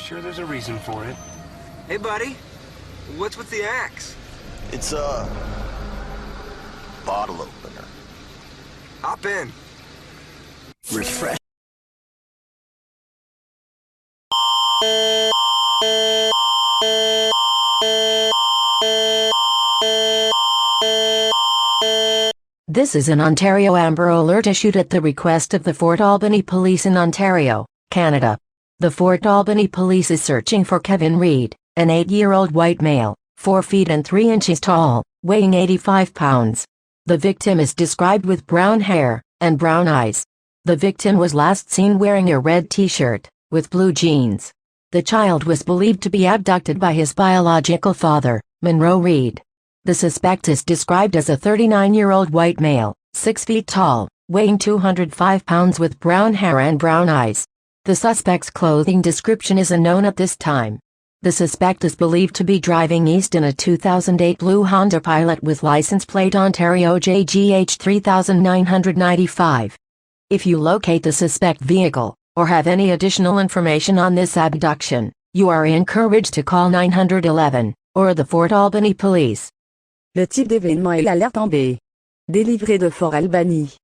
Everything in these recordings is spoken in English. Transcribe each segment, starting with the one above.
Sure there's a reason for it. Hey, buddy. What's with the axe? It's a bottle opener. Hop in. Refresh. This is an Ontario Amber Alert issued at the request of the Fort Albany Police in Ontario, Canada. The Fort Albany Police is searching for Kevin Reed, an 8-year-old white male, 4 feet and 3 inches tall, weighing 85 pounds. The victim is described with brown hair and brown eyes. The victim was last seen wearing a red t-shirt with blue jeans. The child was believed to be abducted by his biological father, Monroe Reed. The suspect is described as a 39-year-old white male, 6 feet tall, weighing 205 pounds with brown hair and brown eyes. The suspect's clothing description is unknown at this time. The suspect is believed to be driving east in a 2008 blue Honda Pilot with license plate Ontario JGH 3995. If you locate the suspect vehicle, or have any additional information on this abduction, you are encouraged to call 911, or the Fort Albany Police. Le type d'événement est l'alerte en B. Délivrée de Fort Albany.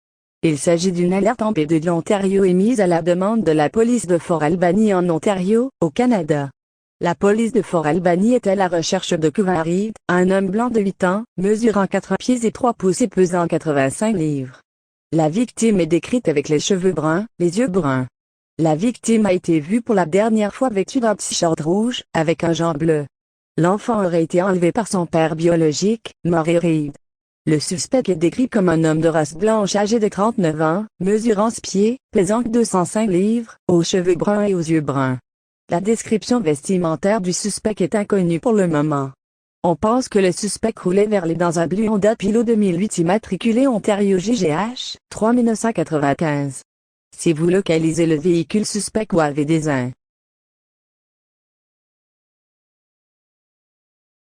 Il s'agit d'une alerte en B de l'Ontario émise à la demande de la police de Fort Albany en Ontario, au Canada. La police de Fort Albany est à la recherche de Kevin Reed, un homme blanc de 8 ans, mesurant 4 pieds et 3 pouces et pesant 85 livres. La victime est décrite avec les cheveux bruns, les yeux bruns. La victime a été vue pour la dernière fois vêtue d'un t-shirt rouge, avec un jean bleu. L'enfant aurait été enlevé par son père biologique, Monroe Reed. Le suspect est décrit comme un homme de race blanche âgé de 39 ans, mesurant 6 pieds, pesant 205 livres, aux cheveux bruns et aux yeux bruns. La description vestimentaire du suspect est inconnue pour le moment. On pense que le suspect roulait vers les dans un bleu Honda Pilot 2008 immatriculé Ontario JGH 3995. Si vous localisez le véhicule suspect ou avez des